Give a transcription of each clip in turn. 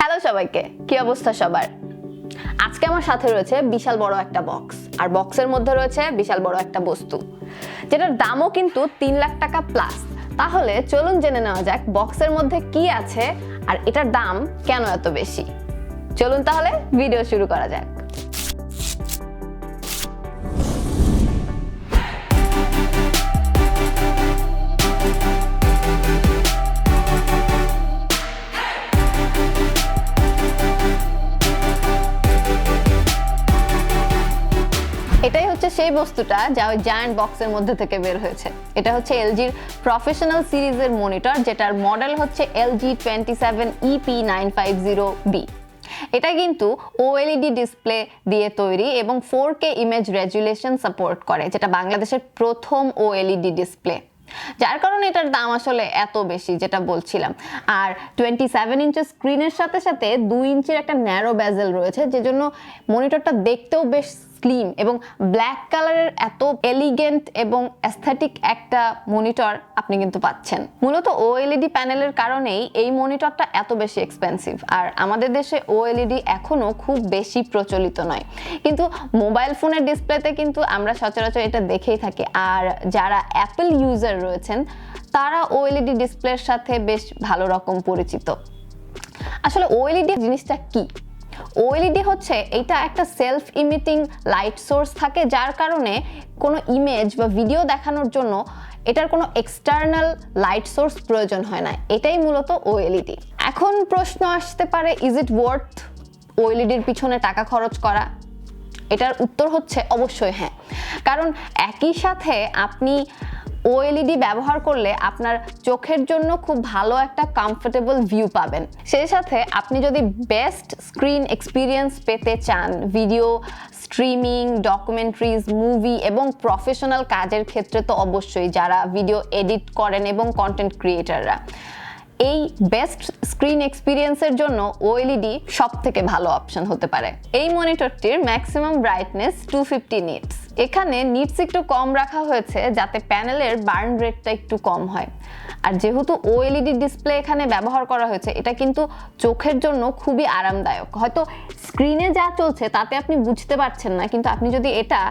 Hello সবাইকে, কি অবস্থা সবার? আজকে আমার সাথে রয়েছে বিশাল বড় একটা বক্স, আর বক্সের মধ্যে রয়েছে বিশাল বড় একটা বস্তু, যেটার দামও কিন্তু 3 লাখ টাকা প্লাস। তাহলে চলুন জেনে নেওয়া যাক বক্সের মধ্যে কি আছে আর এটার দাম কেন এত বেশি। চলুন তাহলে ভিডিও শুরু করা যাক। এটাই হচ্ছে সেই বস্তুটা যা ওই জায়ান্ট বক্সের মধ্যে থেকে বের হয়েছে। এটা হচ্ছে এলজির প্রফেশনাল সিরিজের মনিটর, যেটার মডেল হচ্ছে LG27EP950-B। এটা কিন্তু OLED ডিসপ্লে দিয়ে তৈরি এবং 4K ইমেজ রেজুলেশন সাপোর্ট করে, যেটা বাংলাদেশের প্রথম OLED ডিসপ্লে, যার কারণে এটার দাম আসলে এত বেশি যেটা বলছিলাম। আর 27 ইঞ্চের স্ক্রিনের সাথে সাথে 2 ইঞ্চির একটা ন্যারো বেজেল রয়েছে, যেজন্য মনিটরটা দেখতেও বেশ স্লিম এবং ব্ল্যাক কালারের এত এলিগেন্ট এবং অ্যাস্থেটিক একটা মনিটর আপনি কিন্তু পাচ্ছেন। মূলত OLED প্যানেলের কারণেই এই মনিটরটা এত বেশি এক্সপেন্সিভ। আর আমাদের দেশে OLED এখনো খুব বেশি প্রচলিত নয়, কিন্তু মোবাইল ফোনের ডিসপ্লেতে কিন্তু আমরা সচরাচর এটা দেখেই থাকি। আর যারা অ্যাপল ইউজার রয়েছেন তারা OLED ডিসপ্লের সাথে বেশ ভালো রকম পরিচিত। আসলে OLED জিনিসটা কি? OLED হচ্ছে এটা একটা সেলফ ইমিটিং লাইট সোর্স থাকে, যার কারণে কোনো ইমেজ বা ভিডিও দেখানোর জন্য এটার কোনো এক্সটার্নাল লাইট সোর্স প্রয়োজন হয় না। এটাই মূলত OLED। এখন প্রশ্ন আসতে পারে, ইজ ইট ওয়ার্থ OLEDর পিছনে টাকা খরচ করা? এটার উত্তর হচ্ছে অবশ্যই হ্যাঁ, কারণ একই সাথে আপনি OLED ব্যবহার করলে আপনার চোখের জন্য খুব ভালো একটা কমফোর্টেবল ভিউ পাবেন। সেই সাথে আপনি যদি বেস্ট স্ক্রিন এক্সপিরিয়েন্স পেতে চান, ভিডিও স্ট্রিমিং, ডকুমেন্টারিজ, মুভি এবং প্রফেশনাল কাজের ক্ষেত্রে তো অবশ্যই, যারা ভিডিও এডিট করেন এবং কন্টেন্ট ক্রিয়েটাররা, এই বেস্ট স্ক্রিন এক্সপিরিয়েন্সের জন্য OLED সবথেকে ভালো অপশন হতে পারে। এই মনিটরটির ম্যাক্সিমাম ব্রাইটনেস 250 নিটস। এখানে নিটস একটু কম রাখা হয়েছে যাতে প্যানেলের বার্ন রেটটা একটু কম হয়। আর যেহেতু OLED ডিসপ্লে এখানে ব্যবহার করা হয়েছে, এটা কিন্তু চোখের জন্য খুবই আরামদায়ক। হয়তো স্ক্রিনে যা চলছে তাতে আপনি বুঝতে পারছেন না, কিন্তু আপনি যদি এটা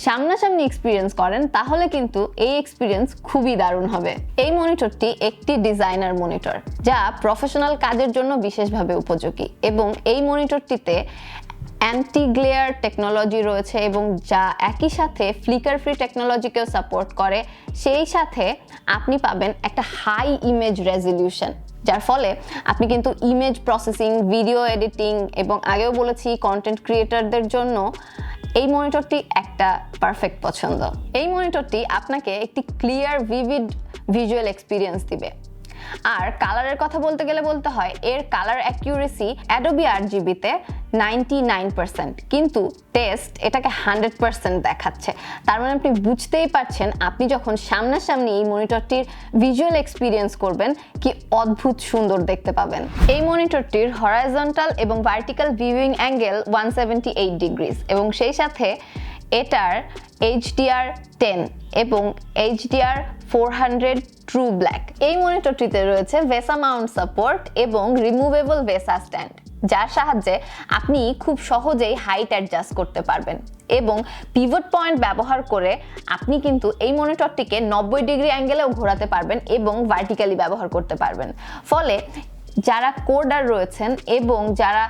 সামনাসামনি এক্সপিরিয়েন্স করেন তাহলে কিন্তু এই এক্সপিরিয়েন্স খুবই দারুণ হবে। এই মনিটরটি একটি ডিজাইনার মনিটর, যা প্রফেশনাল কাজের জন্য বিশেষভাবে উপযোগী, এবং এই মনিটরটিতে অ্যান্টি গ্লেয়ার টেকনোলজি রয়েছে এবং যা একই সাথে ফ্লিকার ফ্রি টেকনোলজিকেও সাপোর্ট করে। সেই সাথে আপনি পাবেন একটা হাই ইমেজ রেজলিউশন, যার ফলে আপনি কিন্তু ইমেজ প্রসেসিং, ভিডিও এডিটিং এবং আগেও বলেছি কন্টেন্ট ক্রিয়েটরদের জন্য এই মনিটরটি একটা পারফেক্ট পছন্দ। এই মনিটরটি আপনাকে একটি ক্লিয়ার ভিভিড ভিজুয়াল এক্সপিরিয়েন্স দিবে। আর কালারের কথা বলতে গেলে বলতে হয়, এর কালার অ্যাকিউরেসি Adobe RGBতে 99%, কিন্তু টেস্ট এটাকে 100% দেখাচ্ছে। তার মানে আপনি বুঝতেই পারছেন, আপনি যখন সামনাসামনি এই মনিটরটির ভিজুয়াল এক্সপিরিয়েন্স করবেন কি অদ্ভুত সুন্দর দেখতে পাবেন। এই মনিটরটির হরাইজন্টাল এবং ভার্টিক্যাল ভিউইং অ্যাঙ্গেল 178 ডিগ্রিজ, এবং সেই সাথে এটার HDR10 এবং HDR400 ট্রু ব্ল্যাক। এই মনিটরটিতে রয়েছে ভেসা মাউন্ট সাপোর্ট এবং রিমুভেবল ভেসা স্ট্যান্ড, যার সাহায্যে আপনি খুব সহজেই হাইট অ্যাডজাস্ট করতে পারবেন। এবং পিভট পয়েন্ট ব্যবহার করে আপনি কিন্তু এই মনিটরটিকে 90 ডিগ্রি অ্যাঙ্গেলেও ঘোরাতে পারবেন এবং ভার্টিক্যালি ব্যবহার করতে পারবেন। ফলে যারা কোডার রয়েছেন এবং যারা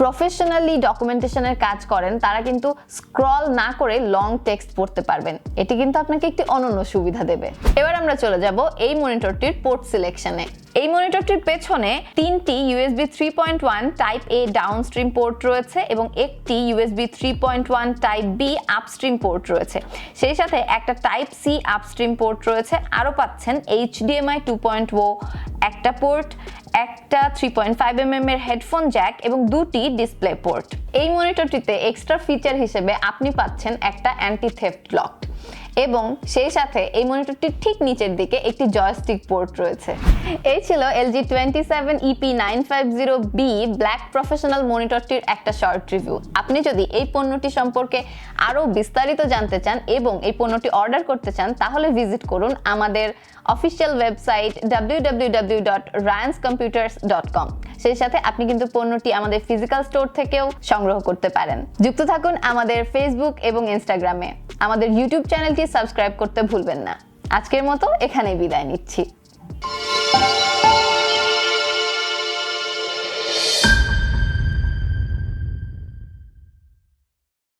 প্রফেশনালি ডকুমেন্টেশনের কাজ করেন, তারা কিন্তু স্ক্রল না করে লং টেক্সট পড়তে পারবেন। এটি কিন্তু আপনাকে একটি অনন্য সুবিধা দেবে। এবার আমরা চলে যাব এই মনিটরটির পোর্ট সিলেকশনে। এই মনিটরটির পেছনে 3টি USB 3.1 type A downstream port রয়েছে এবং একটি USB 3.1 type B upstream port রয়েছে। সেই সাথে একটা টাইপ C আপস্ট্রিম পোর্ট রয়েছে। আরও পাচ্ছেন HDMI 2.0 একটা পোর্ট, একটা 3.5mm এর হেডফোন জ্যাক এবং 2টি ডিসপ্লে পোর্ট। এই মনিটরটিতে এক্সট্রা ফিচার হিসেবে আপনি পাচ্ছেন একটা অ্যান্টি থেফট লক। এবং সেই সাথে এই মনিটরটির ঠিক নিচের দিকে একটি জয়স্টিক পোর্ট রয়েছে। এই ছিল LG 27EP950B ব্ল্যাক প্রফেশনাল মনিটরটির একটা শর্ট রিভিউ। আপনি যদি এই পণ্যটি সম্পর্কে আরও বিস্তারিত জানতে চান এবং এই পণ্যটি অর্ডার করতে চান তাহলে ভিজিট করুন আমাদের অফিসিয়াল ওয়েবসাইট www.ryanscomputers.com। সেই সাথে আপনি কিন্তু পণ্যটি আমাদের ফিজিক্যাল স্টোর থেকেও সংগ্রহ করতে পারেন। যুক্ত থাকুন আমাদের ফেসবুক এবং ইনস্টাগ্রামে। আমাদের ইউটিউব চ্যানেলটি সাবস্ক্রাইব করতে ভুলবেন না। আজকের মতো এখানেই বিদায় নিচ্ছি।